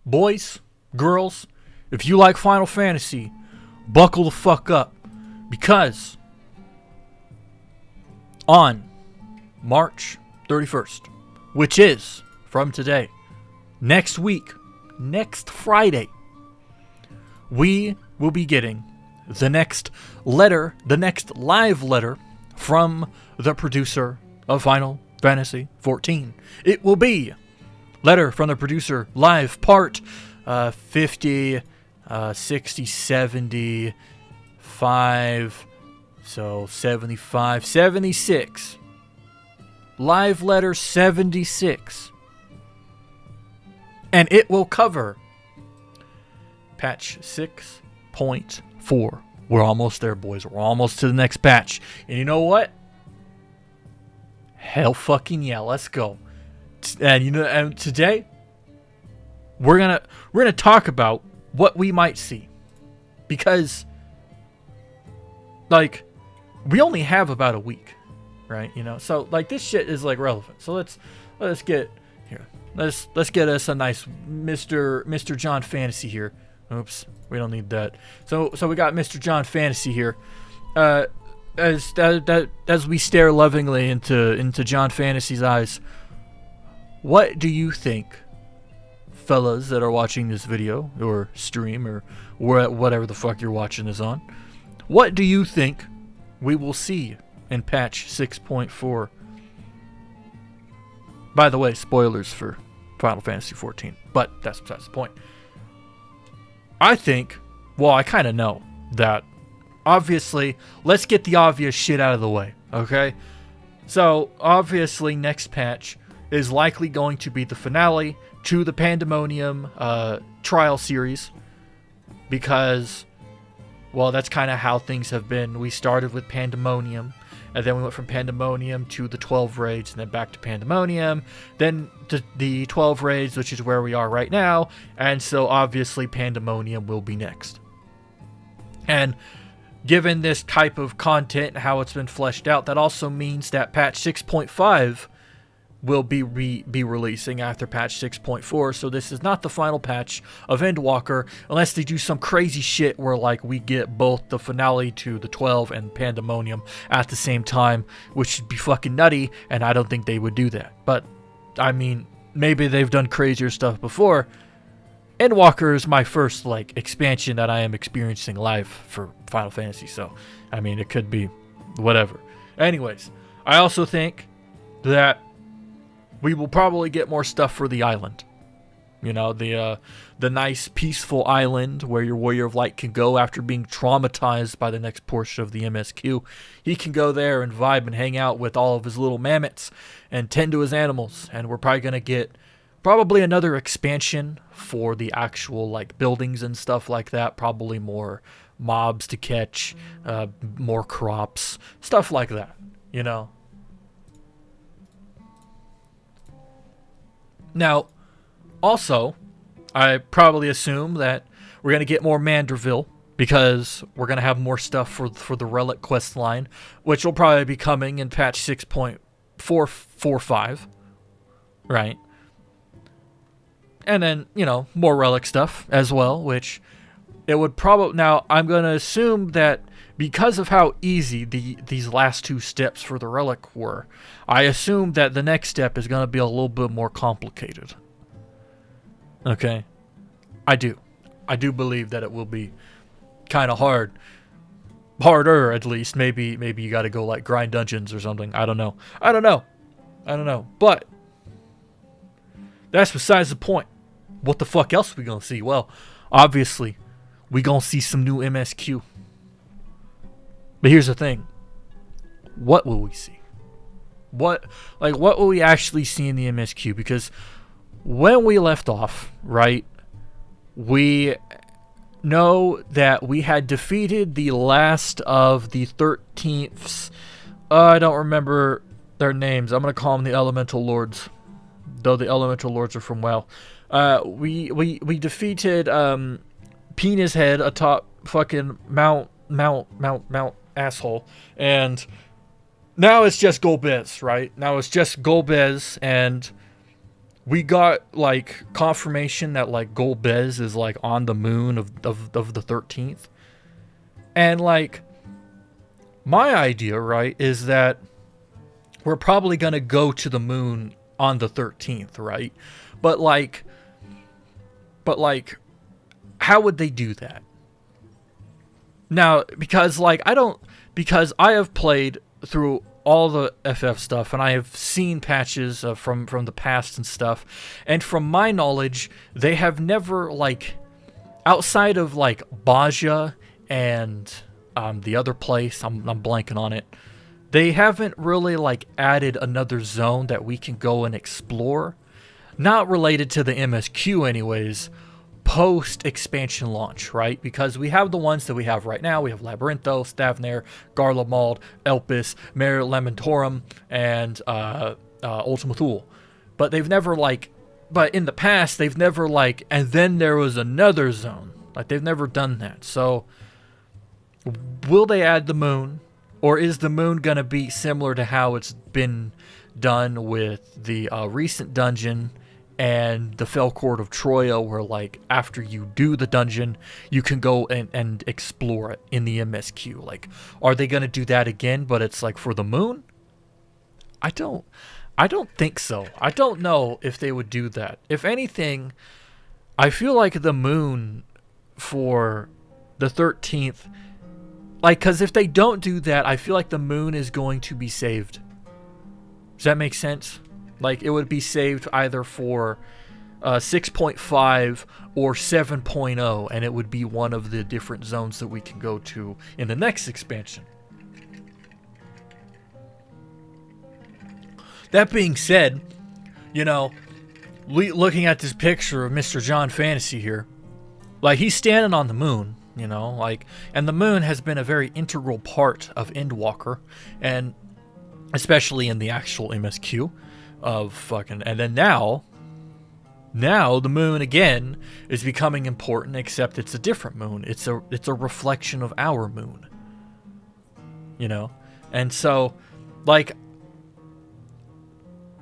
boys, girls, if you like Final Fantasy, buckle the fuck up. Because on March 31st, which is from today, next week, next Friday, we will be getting the next letter, the next live letter from the producer of Final Fantasy XIV. It will be letter from the producer live part 50, 60, 75, so 75, 76. Live letter 76. And it will cover patch 6.4. We're almost there, boys. We're almost to the next patch. And you know what? Hell fucking yeah, let's go. And today we're gonna talk about what we might see. Because like we only have about a week, right? So like this shit is like relevant. So let's get here. Let's get us a nice Mr. John Fantasy here. Oops, we don't need that. So we got Mr. John Fantasy here. As we stare lovingly into John Fantasy's eyes, what do you think, fellas that are watching this video or stream or whatever the fuck you're watching this on? What do you think we will see in patch 6.4? By the way, spoilers for Final Fantasy XIV, but that's the point. I think, well, I kind of know that, obviously, let's get the obvious shit out of the way, okay? So, obviously, next patch is likely going to be the finale to the Pandemonium trial series, because, well, that's kind of how things have been. We started with Pandemonium, and then we went from Pandemonium to the 12 raids, and then back to Pandemonium, then to the 12 raids, which is where we are right now, and so obviously Pandemonium will be next. And given this type of content and how it's been fleshed out, that also means that patch 6.5 will be releasing after patch 6.4, so this is not the final patch of Endwalker, unless they do some crazy shit where like we get both the finale to the 12 and Pandemonium at the same time, which would be fucking nutty, and I don't think they would do that. But I mean, maybe they've done crazier stuff before. Endwalker is my first like expansion that I am experiencing live for Final Fantasy, so I mean, it could be whatever. Anyways, I also think that we will probably get more stuff for the island. The nice peaceful island where your Warrior of Light can go after being traumatized by the next portion of the MSQ. He can go there and vibe and hang out with all of his little mammoths and tend to his animals. And we're probably going to get probably another expansion for the actual like buildings and stuff like that. Probably more mobs to catch, more crops, stuff like that, Now, also, I probably assume that we're going to get more Manderville, because we're going to have more stuff for the Relic quest line, which will probably be coming in patch 6.445, right? And then, more Relic stuff as well, which it would probably... Now, I'm going to assume that because of how easy these last two steps for the Relic were, I assume that the next step is going to be a little bit more complicated. Okay? I do believe that it will be kind of hard. Harder, at least. Maybe you got to go like grind dungeons or something. I don't know. But that's besides the point. What the fuck else are we going to see? Well, obviously, we going to see some new MSQ. But here's the thing. What will we see? What will we actually see in the MSQ? Because when we left off, right, we know that we had defeated the last of the 13th. I don't remember their names. I'm going to call them the Elemental Lords. Though the Elemental Lords are from WoW. We defeated Penis Head atop fucking Mount Asshole, and now it's just Golbez, right? Now it's just Golbez, and we got like confirmation that like Golbez is like on the moon of the 13th. And like my idea, right, is that we're probably going to go to the moon on the 13th, right? But like how would they do that? Now, because I have played through all the FF stuff, and I have seen patches from the past and stuff, and from my knowledge, they have never, like, outside of like Baja and the other place, I'm blanking on it, they haven't really like added another zone that we can go and explore, not related to the MSQ anyways, post expansion launch, right? Because we have the ones that we have right now. We have Labyrinthos, Tavern, Garlemald, Elpis, Mare Lamentorum, and Ultima Thule. But they've never but in the past they've never and then there was another zone. Like they've never done that. So will they add the moon, or is the moon gonna be similar to how it's been done with the recent dungeon and the Fell Court of Troya, where like after you do the dungeon, you can go and explore it in the MSQ? Like, are they gonna do that again, but it's like for the moon? I don't think so. I don't know if they would do that. If anything, I feel like the moon for the 13th, like, because if they don't do that, I feel like the moon is going to be saved. Does that make sense? Like, it would be saved either for 6.5 or 7.0, and it would be one of the different zones that we can go to in the next expansion. That being said, you know, looking at this picture of Mr. John Fantasy here, like, he's standing on the moon, you know, like, and the moon has been a very integral part of Endwalker, and especially in the actual MSQ. And then now the moon again is becoming important, except it's a different moon. It's a reflection of our moon, you know. And so, like,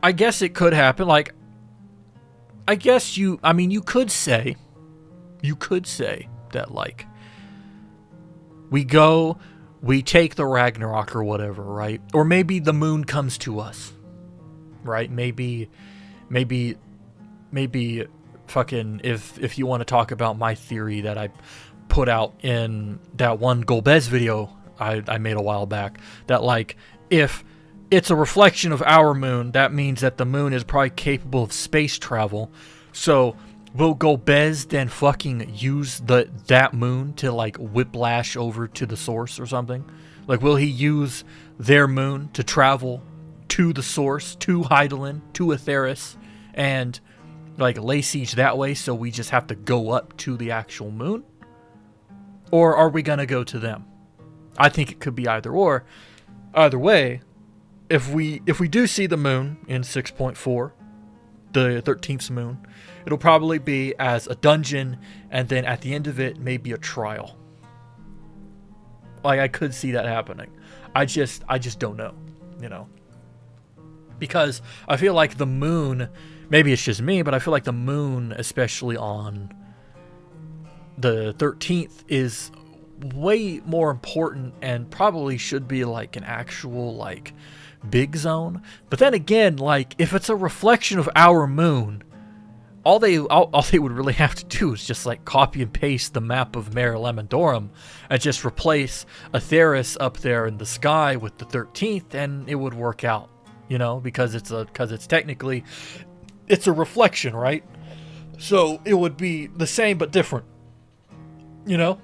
I guess it could happen. Like, I guess you could say that, like, we take the Ragnarok or whatever, right? Or maybe the moon comes to us. Right? Maybe fucking, if you want to talk about my theory that I put out in that one Golbez video I made a while back, that like, if it's a reflection of our moon, that means that the moon is probably capable of space travel. So will Golbez then fucking use that moon to like whiplash over to the source or something? Like, will he use their moon to travel to the source, to Hydaelyn, to Aetheris, and like lay siege that way, so we just have to go up to the actual moon? Or are we gonna go to them? I think it could be either or. Either way, if we do see the moon in 6.4, the 13th moon, it'll probably be as a dungeon, and then at the end of it, maybe a trial. Like, I could see that happening. I just don't know, you know. Because I feel like the moon, maybe it's just me, but I feel like the moon, especially on the 13th, is way more important and probably should be like an actual like big zone. But then again, like, if it's a reflection of our moon, all they would really have to do is just like copy and paste the map of Mare Lamentorum and just replace Aetheris up there in the sky with the 13th, and it would work out. You know, because it's technically, it's a reflection, right? So it would be the same but different. You know?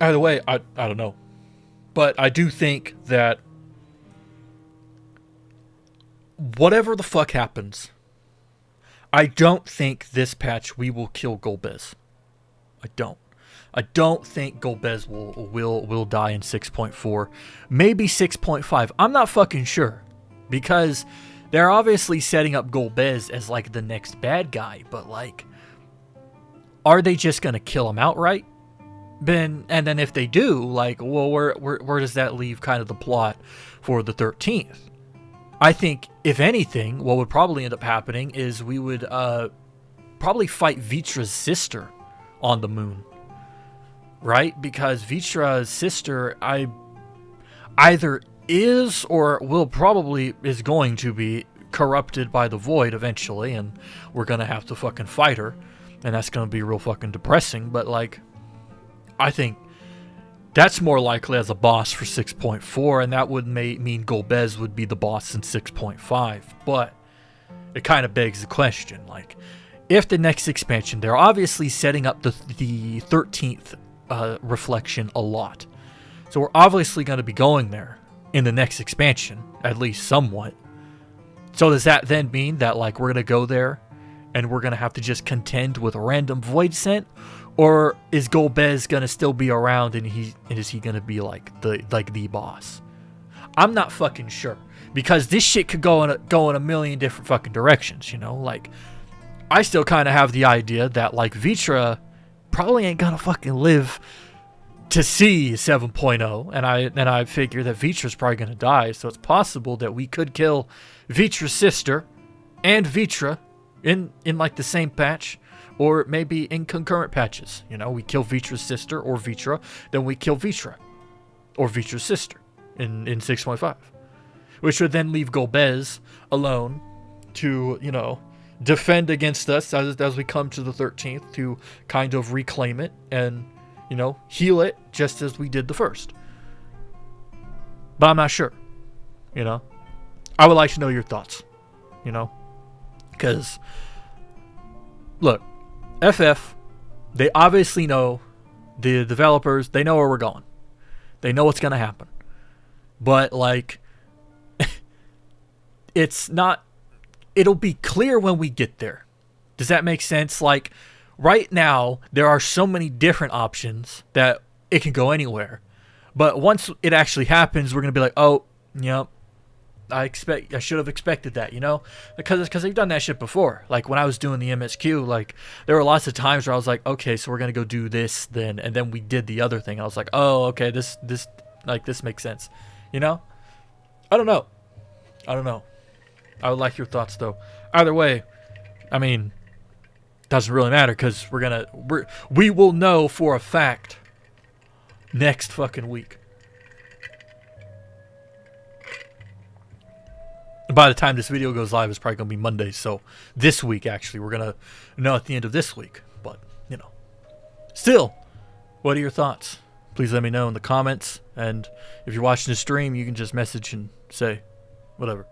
Either way, I don't know. But I do think that whatever the fuck happens, I don't think this patch we will kill Golbez. I don't think Golbez will die in 6.4. Maybe 6.5. I'm not fucking sure. Because they're obviously setting up Golbez as like the next bad guy. But like, are they just going to kill him outright? And then if they do, like, well, where does that leave kind of the plot for the 13th? I think, if anything, what would probably end up happening is we would probably fight Vitra's sister on the moon. Right? Because Vitra's sister, either is or will probably is going to be corrupted by the void eventually, and we're going to have to fucking fight her. And that's going to be real fucking depressing. But, like, I think that's more likely as a boss for 6.4, and that would mean Golbez would be the boss in 6.5. But it kind of begs the question, like, if the next expansion, they're obviously setting up the 13th reflection a lot. So we're obviously going to be going there in the next expansion, at least somewhat. So does that then mean that, like, we're going to go there and we're going to have to just contend with a random void scent? Or is Golbez going to still be around, and is he going to be like the boss? I'm not fucking sure, because this shit could go in a million different fucking directions, you know? Like, I still kind of have the idea that, like, Vitra probably ain't going to fucking live to see 7.0, and I figure that Vitra's probably going to die, so it's possible that we could kill Vitra's sister and Vitra in like the same patch, or maybe in concurrent patches. You know, we kill Vitra's sister or Vitra, then we kill Vitra or Vitra's sister in 6.5, which would then leave Golbez alone to, you know, defend against us as we come to the 13th, to kind of reclaim it and, you know, heal it just as we did the first. But I'm not sure, you know. I would like to know your thoughts, you know, because, look, FF, they obviously know, the developers, they know where we're going. They know what's going to happen. But, like, it's not, it'll be clear when we get there. Does that make sense? Like, right now, there are so many different options that it can go anywhere. But once it actually happens, we're going to be like, oh, yep. I should have expected that, you know, because they've done that shit before. Like, when I was doing the MSQ, like, there were lots of times where I was like, okay, so we're gonna go do this then, and then we did the other thing. I was like, oh, okay, this makes sense, you know. I don't know. I would like your thoughts though. Either way, I mean, doesn't really matter, because we will know for a fact next fucking week. By the time this video goes live, it's probably going to be Monday. So this week, actually, we're going to know at the end of this week. But, you know, still, what are your thoughts? Please let me know in the comments. And if you're watching the stream, you can just message and say whatever.